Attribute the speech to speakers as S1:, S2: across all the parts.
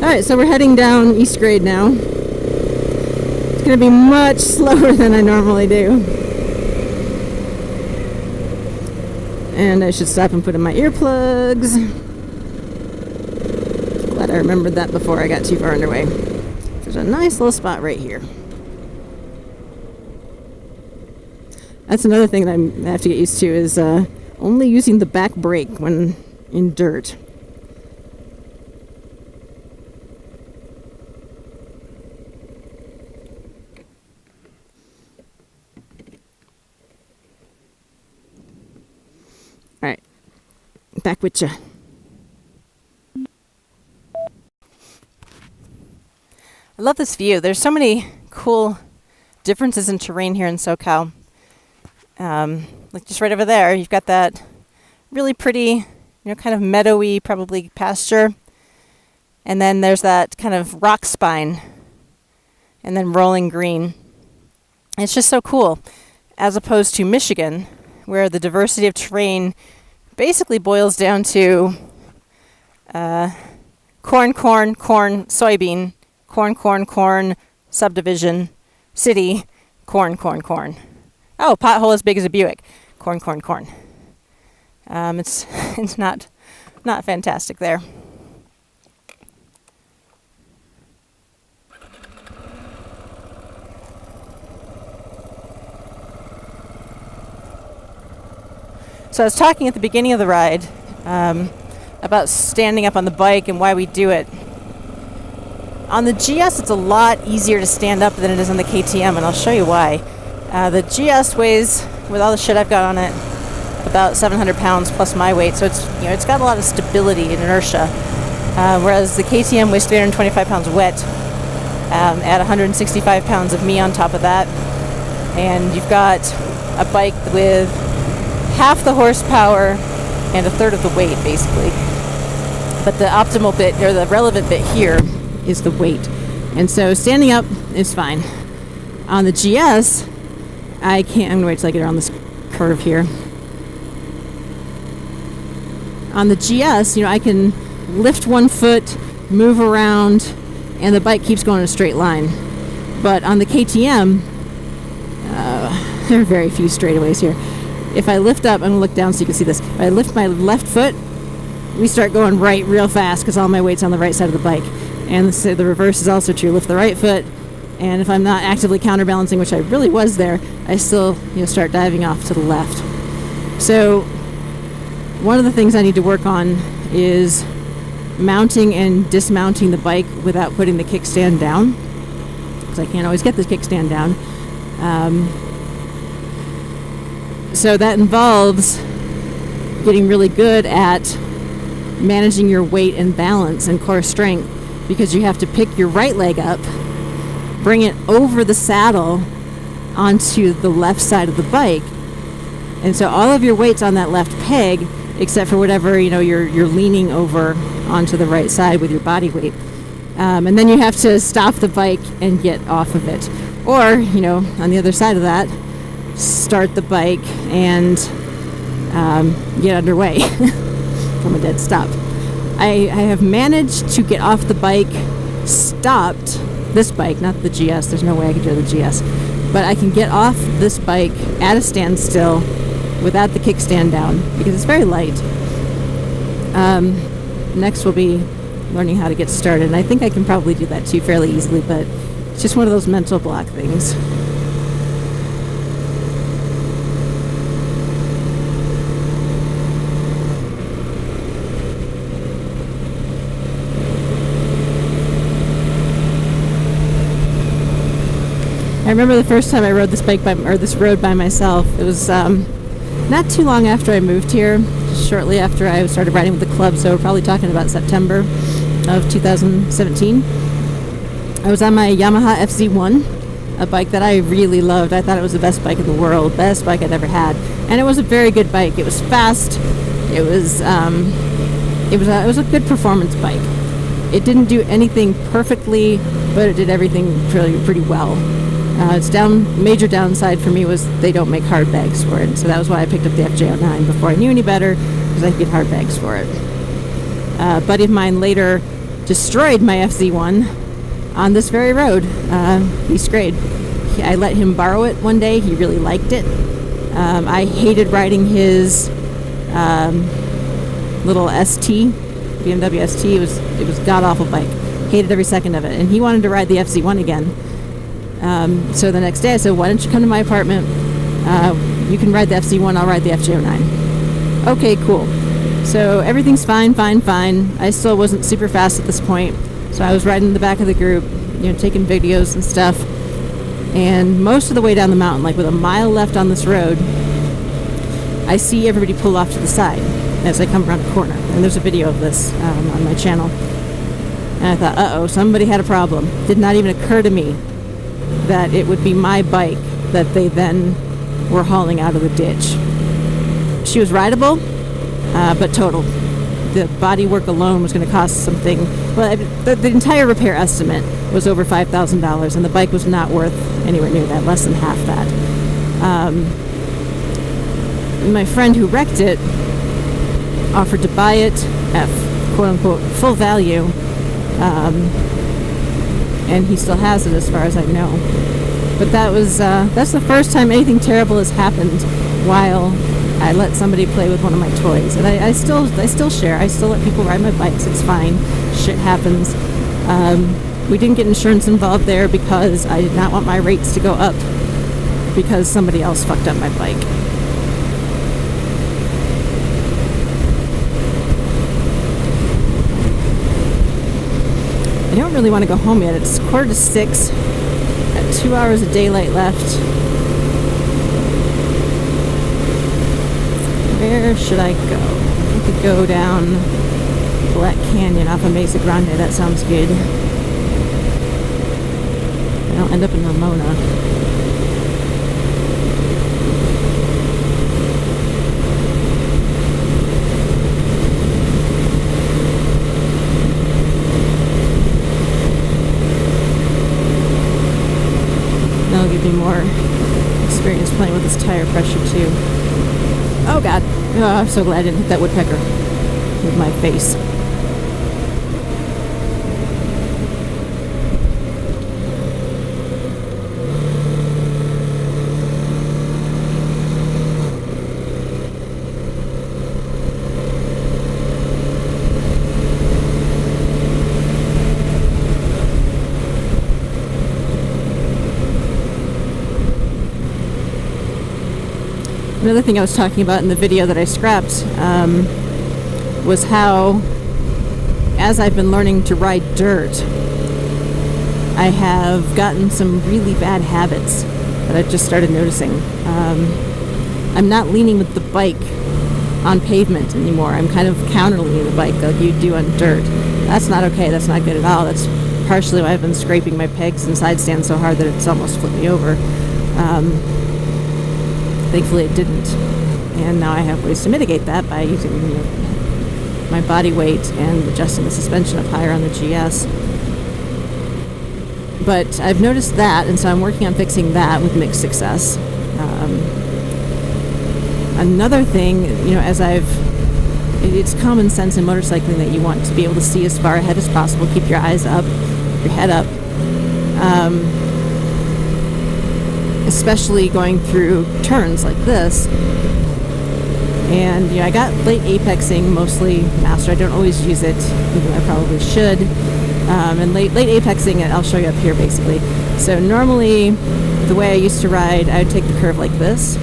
S1: Alright, so we're heading down East Grade now. It's going to be much slower than I normally do. And I should stop and put in my earplugs. Glad I remembered that before I got too far underway. There's a nice little spot right here. That's another thing that I have to get used to is only using the back brake when in dirt. Alright, back with ya. I love this view. There's so many cool differences in terrain here in SoCal. Like just right over there, you've got that really pretty, kind of meadowy, probably pasture. And then there's that kind of rock spine. And then rolling green. It's just so cool. As opposed to Michigan, where the diversity of terrain basically boils down to corn, soybean, corn, subdivision, city, corn. Oh, pothole as big as a Buick. Corn. It's not fantastic there. So I was talking at the beginning of the ride about standing up on the bike and why we do it. On the GS, it's a lot easier to stand up than it is on the KTM, and I'll show you why. The GS weighs, with all the shit I've got on it, about 700 pounds plus my weight, so it's got a lot of stability and inertia. Whereas the KTM weighs 325 pounds wet, add 165 pounds of me on top of that, and you've got a bike with half the horsepower and a third of the weight, basically. But the optimal bit, or the relevant bit here, is the weight. And so standing up is fine. On the GS, I'm going to wait till I get around this curve here. On the GS, I can lift one foot, move around, and the bike keeps going in a straight line. But on the KTM, there are very few straightaways here. If I lift up, I'm going to look down so you can see this. If I lift my left foot, we start going right real fast because all my weight's on the right side of the bike. And the reverse is also true. Lift the right foot, and if I'm not actively counterbalancing, which I really was there, I still start diving off to the left. So one of the things I need to work on is mounting and dismounting the bike without putting the kickstand down, because I can't always get the kickstand down. So that involves getting really good at managing your weight and balance and core strength, because you have to pick your right leg up, bring it over the saddle onto the left side of the bike, and so all of your weight's on that left peg except for whatever you're leaning over onto the right side with your body weight, and then you have to stop the bike and get off of it, or on the other side of that, start the bike and get underway from a dead stop. I have managed to get off the bike, stopped this bike, not the GS, there's no way I can do the GS, but I can get off this bike at a standstill without the kickstand down because it's very light. Next will be learning how to get started, and I think I can probably do that too fairly easily, but it's just one of those mental block things. I remember the first time I rode this road by myself. It was not too long after I moved here, shortly after I started riding with the club, so we're probably talking about September of 2017. I was on my Yamaha FZ1, a bike that I really loved. I thought it was the best bike in the world, best bike I'd ever had, and it was a very good bike. It was fast. It was a good performance bike. It didn't do anything perfectly, but it did everything pretty well. Its major downside for me was they don't make hard bags for it, so that was why I picked up the FJ09 before I knew any better, because I could get hard bags for it. A buddy of mine later destroyed my FZ1 on this very road. He strayed. I let him borrow it one day. He really liked it. I hated riding his little ST, BMW ST. It was god-awful bike. Hated every second of it. And he wanted to ride the FZ1 again. So the next day I said, why don't you come to my apartment? You can ride the FZ1, I'll ride the FJ09. Okay, cool. So everything's fine. I still wasn't super fast at this point. So I was riding in the back of the group, taking videos and stuff. And most of the way down the mountain, like with a mile left on this road, I see everybody pull off to the side as I come around a corner. And there's a video of this on my channel. And I thought, uh-oh, somebody had a problem. Did not even occur to me that it would be my bike that they then were hauling out of the ditch. She was rideable, but totaled. The bodywork alone was going to cost something. Well, the entire repair estimate was over $5,000, and the bike was not worth anywhere near that, less than half that. My friend who wrecked it offered to buy it at quote-unquote full value, and he still has it as far as I know. But that's the first time anything terrible has happened while I let somebody play with one of my toys. And I still share. I still let people ride my bikes. It's fine. Shit happens. We didn't get insurance involved there because I did not want my rates to go up because somebody else fucked up my bike. I don't really want to go home yet. It's 5:45. Got 2 hours of daylight left. Where should I go? I could go down Black Canyon off of Mesa Grande. That sounds good. I don't end up in Ramona. That'll give me more experience playing with this tire pressure too. Oh god, oh, I'm so glad I didn't hit that woodpecker with my face. Another thing I was talking about in the video that I scrapped was how, as I've been learning to ride dirt, I have gotten some really bad habits that I've just started noticing. I'm not leaning with the bike on pavement anymore. I'm kind of counter-leaning the bike like you do on dirt. That's not okay. That's not good at all. That's partially why I've been scraping my pegs and side stands so hard that it's almost flipped me over. Thankfully it didn't, and now I have ways to mitigate that by using my body weight and adjusting the suspension up higher on the GS. But I've noticed that, and so I'm working on fixing that with mixed success. Another thing, it's common sense in motorcycling that you want to be able to see as far ahead as possible, keep your eyes up, your head up. Especially going through turns like this. And I got late apexing, mostly master. I don't always use it, even though I probably should. And late apexing, I'll show you up here basically. So normally, the way I used to ride, I would take the curve like this.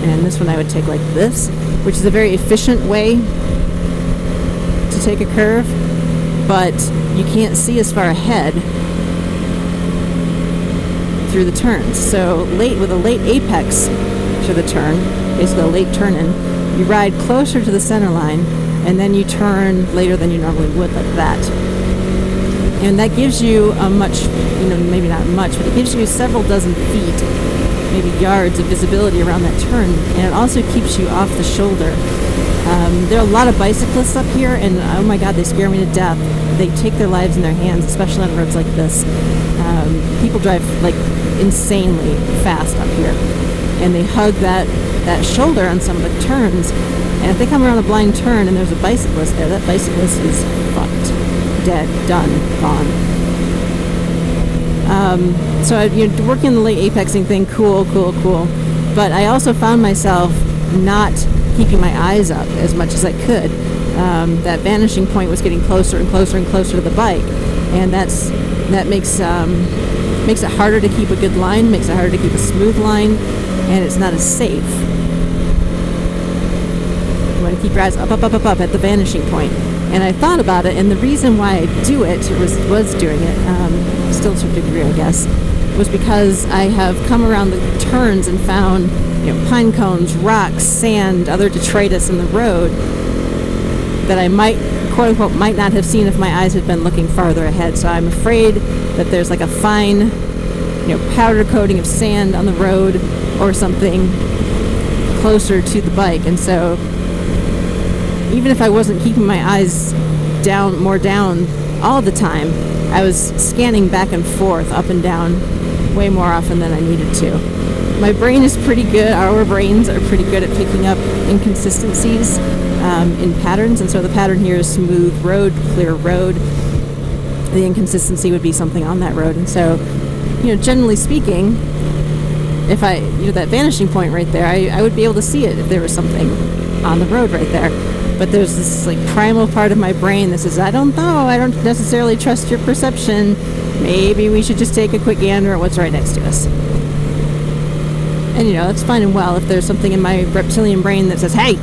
S1: And this one I would take like this, which is a very efficient way to take a curve, but you can't see as far ahead through the turns. So with a late apex to the turn, basically a late turn in, you ride closer to the center line, and then you turn later than you normally would, like that. And that gives you a much, maybe not much, but it gives you several dozen feet, maybe yards of visibility around that turn, and it also keeps you off the shoulder. There are a lot of bicyclists up here, and oh my god, they scare me to death. They take their lives in their hands, especially on roads like this. People drive like insanely fast up here, and they hug that shoulder on some of the turns, And if they come around a blind turn and there's a bicyclist there, that bicyclist is fucked. Dead. Done. Gone. So working in the late apexing thing, cool. But I also found myself not keeping my eyes up as much as I could. That vanishing point was getting closer and closer and closer to the bike, and that makes it harder to keep a good line, makes it harder to keep a smooth line, and it's not as safe. You want to keep your eyes up at the vanishing point. And I thought about it, and the reason why I do it, or was doing it, still to a degree, I guess, was because I have come around the turns and found pine cones, rocks, sand, other detritus in the road that I might, quote unquote, might not have seen if my eyes had been looking farther ahead. So I'm afraid that there's like a fine, powder coating of sand on the road or something closer to the bike. And so even if I wasn't keeping my eyes more down all the time, I was scanning back and forth, up and down, way more often than I needed to. My brain is pretty good. Our brains are pretty good at picking up inconsistencies in patterns, and so the pattern here is smooth road, clear road. The inconsistency would be something on that road, and so, generally speaking, if I, that vanishing point right there, I would be able to see it if there was something on the road right there. But there's this primal part of my brain that says, I don't know, I don't necessarily trust your perception. Maybe we should just take a quick gander at what's right next to us. And that's fine and well if there's something in my reptilian brain that says, hey,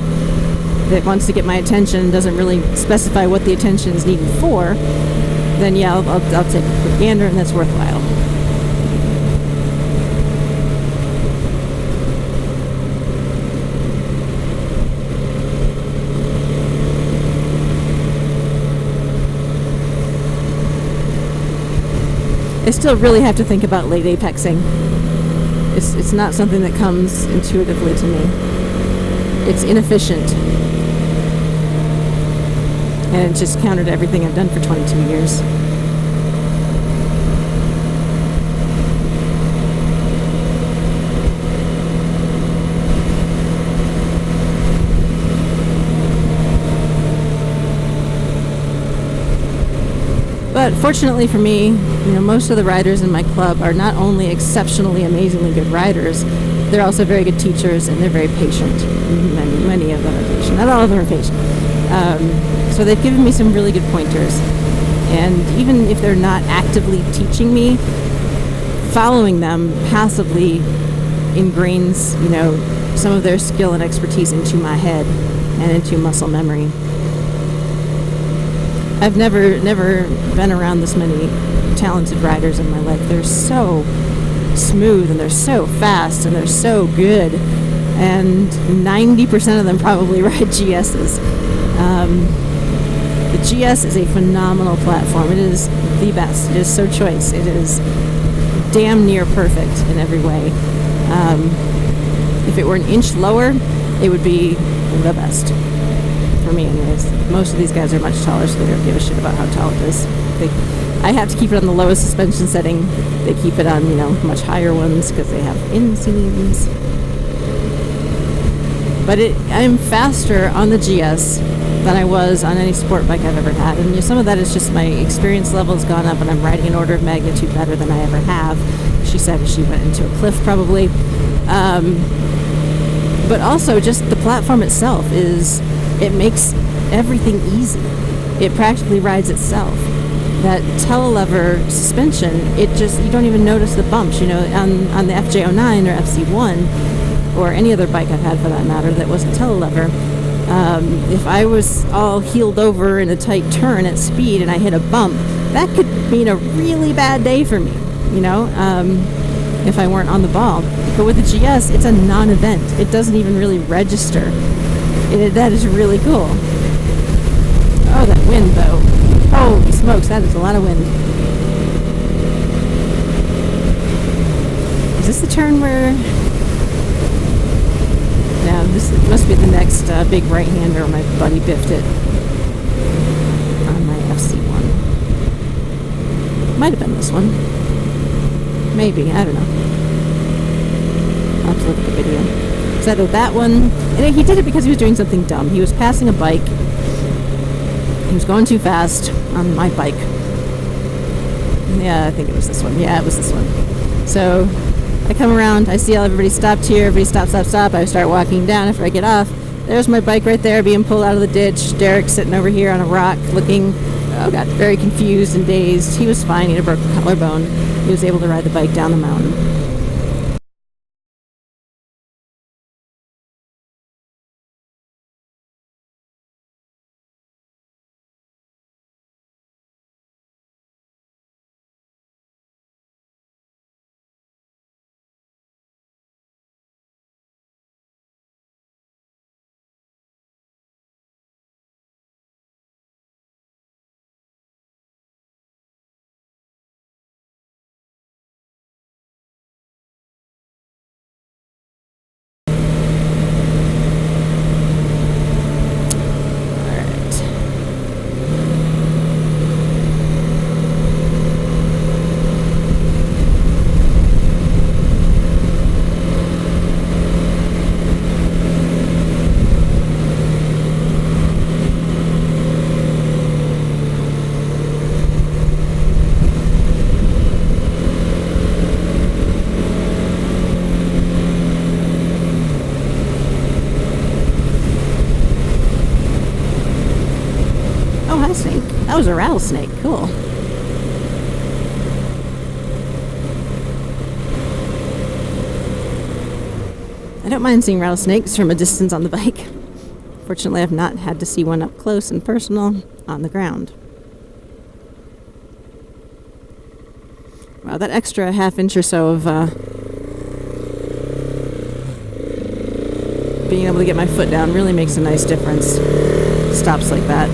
S1: that wants to get my attention and doesn't really specify what the attention is needed for, then yeah, I'll take a quick gander, and that's worthwhile. I still really have to think about late apexing. It's not something that comes intuitively to me. It's inefficient. And it's just counter to everything I've done for 22 years. But fortunately for me, most of the riders in my club are not only exceptionally, amazingly good riders, they're also very good teachers, and they're very patient. Many of them are patient. Not all of them are patient. So they've given me some really good pointers. And even if they're not actively teaching me, following them passively ingrains, some of their skill and expertise into my head and into muscle memory. I've never been around this many talented riders in my life. They're so smooth, and they're so fast, and they're so good. And 90% of them probably ride GSs. The GS is a phenomenal platform. It is the best. It is so choice. It is damn near perfect in every way. If it were an inch lower, it would be the best. For me anyways. Most of these guys are much taller, so they don't give a shit about how tall it is. I have to keep it on the lowest suspension setting. They keep it on, much higher ones because they have inseams. But I'm faster on the GS than I was on any sport bike I've ever had. And some of that is just my experience level has gone up, and I'm riding an order of magnitude better than I ever have. She said she went into a cliff probably. But also just the platform itself it makes everything easy. It practically rides itself. That telelever suspension, you don't even notice the bumps, on the FJ09 or FC1 or any other bike I've had for that matter that wasn't telelever. If I was all heeled over in a tight turn at speed and I hit a bump, that could mean a really bad day for me, if I weren't on the ball. But with the GS, it's a non-event. It doesn't even really register. That is really cool. Oh, that wind, though. Holy smokes, that is a lot of wind. Is this the turn where... No, this must be the next big right-hander where my buddy biffed it on my FC1. Might have been this one. Maybe, I don't know. I'll have to look at the video. So I did that one. And he did it because he was doing something dumb. He was passing a bike. He was going too fast on my bike. Yeah, I think it was this one. Yeah, it was this one. So I come around, I see everybody stopped here, everybody stop. I start walking down after I get off. There's my bike right there being pulled out of the ditch. Derek sitting over here on a rock looking, got very confused and dazed. He was fine, he had a broken collarbone. He was able to ride the bike down the mountain. Oh, hi, snake. That was a rattlesnake. Cool. I don't mind seeing rattlesnakes from a distance on the bike. Fortunately, I've not had to see one up close and personal on the ground. Wow, that extra half inch or so of being able to get my foot down really makes a nice difference. Stops like that.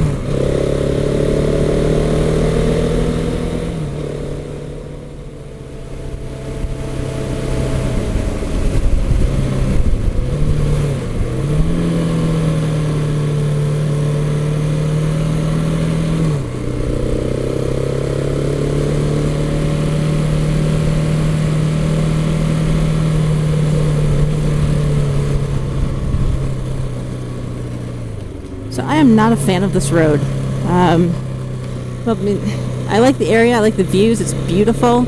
S1: So I am not a fan of this road. Well, I mean, I like the area, I like the views, it's beautiful.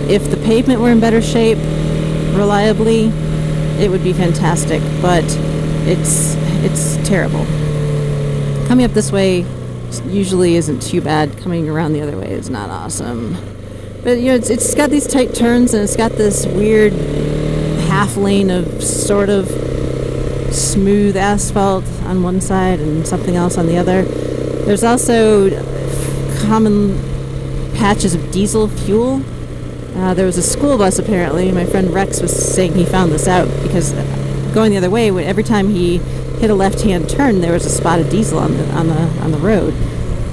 S1: If the pavement were in better shape, reliably, it would be fantastic, but it's terrible. Coming up this way usually isn't too bad. Coming around the other way is not awesome. But you know, it's got these tight turns and it's got this weird half lane of sort of smooth asphalt on one side and something else on the other. There's also common patches of diesel fuel. There was a school bus apparently. My friend Rex was saying he found this out because going the other way, every time he hit a left-hand turn, there was a spot of diesel on the road.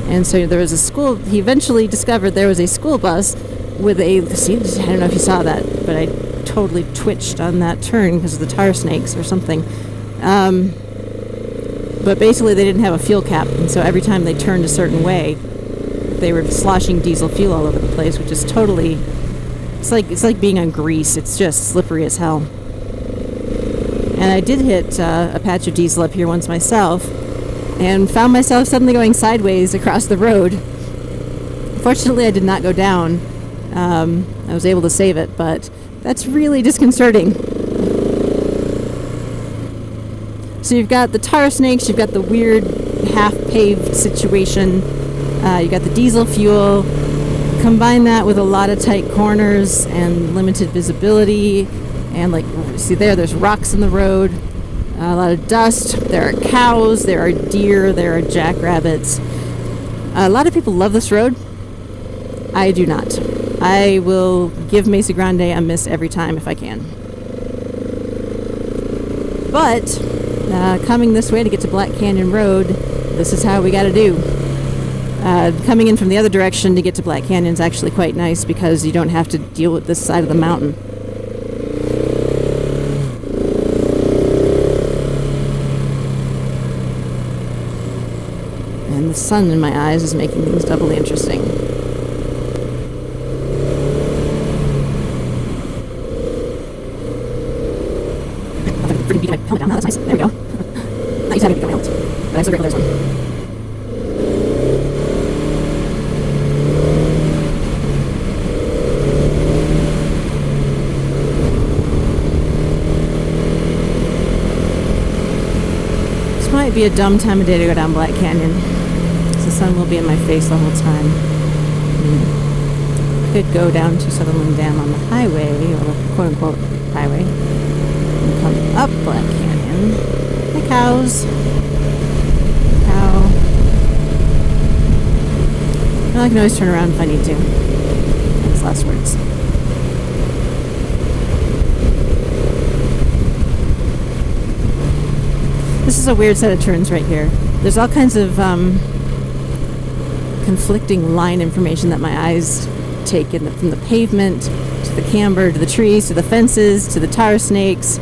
S1: And so there was a school. He eventually discovered there was a school bus with a. See, I don't know if you saw that, but I totally twitched on that turn because of the tar snakes or something. But basically they didn't have a fuel cap, and so every time they turned a certain way, they were sloshing diesel fuel all over the place, which is totally, it's like being on grease. It's just slippery as hell. And I did hit a patch of diesel up here once myself, and found myself suddenly going sideways across the road. Fortunately, I did not go down. I was able to save it, but that's really disconcerting. So you've got the tar snakes, you've got the weird half-paved situation, you've got the diesel fuel, combine that with a lot of tight corners and limited visibility, and like, see there's rocks in the road, a lot of dust, there are cows, there are deer, there are jackrabbits. A lot of people love this road. I do not. I will give Mesa Grande a miss every time if I can. But coming this way to get to Black Canyon Road, this is how we got to do. Coming in from the other direction to get to Black Canyon is actually quite nice because you don't have to deal with this side of the mountain. And the sun in my eyes is making things doubly interesting. nice. There we go. Not used to having to go out, but I'm so grateful there's one. This might be a dumb time of day to go down Black Canyon. The sun will be in my face the whole time. Could go down to Sutherland Dam on the highway, or quote-unquote highway, and come up Black Canyon. Hi, cows. Cow. Well, I can always turn around if I need to. That's last words. This is a weird set of turns right here. There's all kinds of conflicting line information that my eyes take from the pavement to the camber to the trees to the fences to the tar snakes,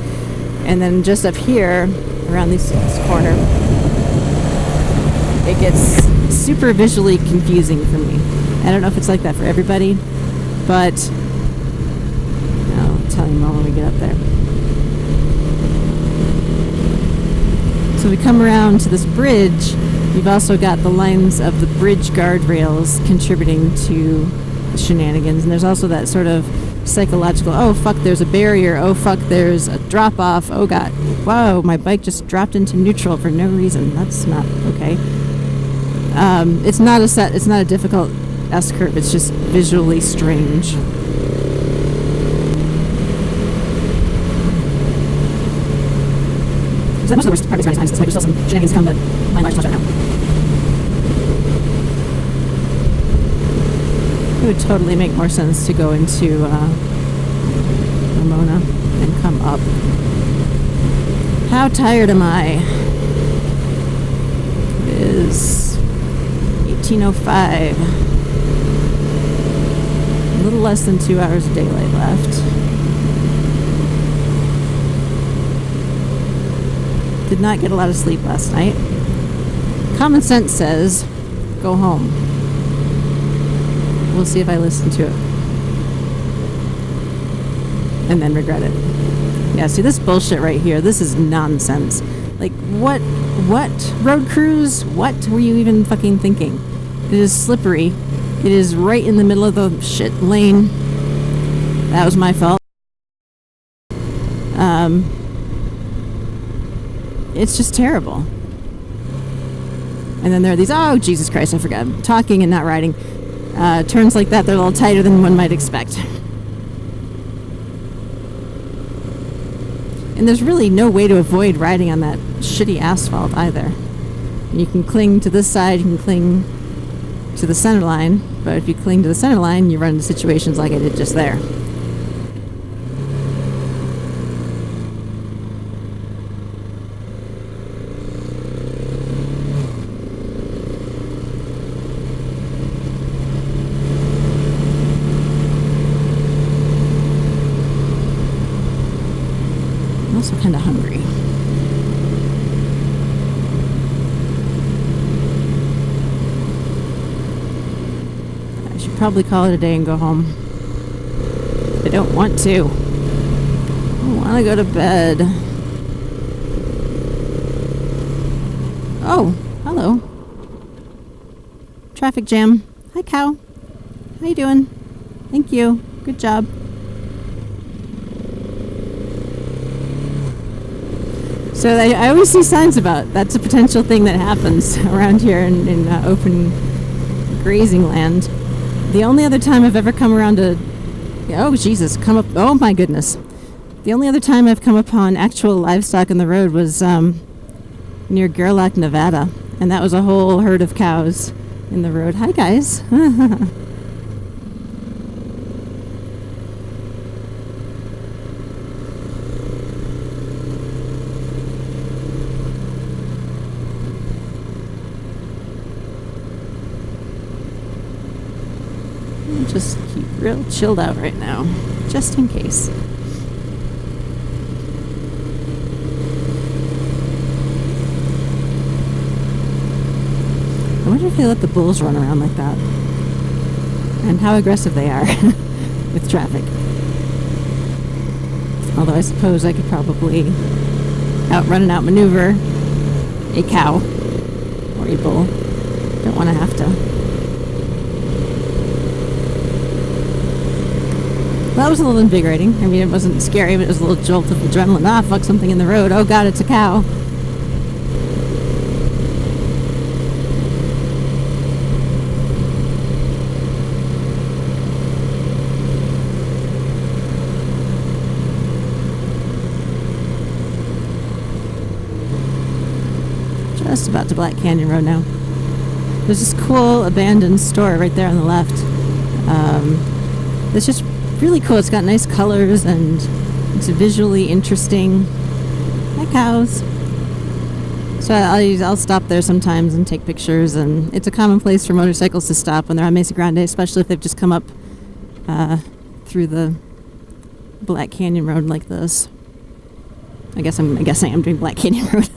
S1: and then just up here around this corner it gets super visually confusing for me. I don't know if it's like that for everybody, but I'll tell you more when we get up there. So we come around to this bridge. You've also got the lines of the bridge guardrails contributing to the shenanigans. And there's also that sort of psychological, oh, fuck, there's a barrier. Oh, fuck, there's a drop-off. Oh, God. Whoa, my bike just dropped into neutral for no reason. That's not okay. It's not a difficult S-curve. It's just visually strange. So most of the worst part of this is might still some shenanigans come, but my large right now. It would totally make more sense to go into Ramona and come up. How tired am I? It is 18:05. A little less than 2 hours of daylight left. Did not get a lot of sleep last night. Common sense says, go home. We'll see if I listen to it. And then regret it. Yeah, see this bullshit right here, this is nonsense. Like, what road crews? What were you even fucking thinking? It is slippery. It is right in the middle of the shit lane. That was my fault. It's just terrible. And then there are these, oh, Jesus Christ, I forgot. Talking and not riding. Turns like that, they're a little tighter than one might expect. And there's really no way to avoid riding on that shitty asphalt either. You can cling to this side, you can cling to the center line, but if you cling to the center line, you run into situations like I did just there. I'm also kind of hungry. I should probably call it a day and go home. I don't want to. I want to go to bed. Oh, hello. Traffic jam. Hi, cow. How you doing? Thank you. Good job. So I always see signs about that's a potential thing that happens around here in open grazing land. The only other time I've ever come around to, oh Jesus, oh my goodness. The only other time I've come upon actual livestock on the road was near Gerlach, Nevada, and that was a whole herd of cows in the road. Hi guys. Just keep real chilled out right now, just in case. I wonder if they let the bulls run around like that, and how aggressive they are with traffic. Although I suppose I could probably outmaneuver a cow or a bull. Don't want to have to. Well, that was a little invigorating. I mean, it wasn't scary, but it was a little jolt of adrenaline. Ah, fuck, something in the road. Oh god, it's a cow. Just about to Black Canyon Road now. There's this cool abandoned store right there on the left. It's just really cool. It's got nice colors and it's visually interesting. Hi, cows. So I'll stop there sometimes and take pictures, and it's a common place for motorcycles to stop when they're on Mesa Grande, especially if they've just come up through the Black Canyon Road like this. I guess I'm doing Black Canyon Road.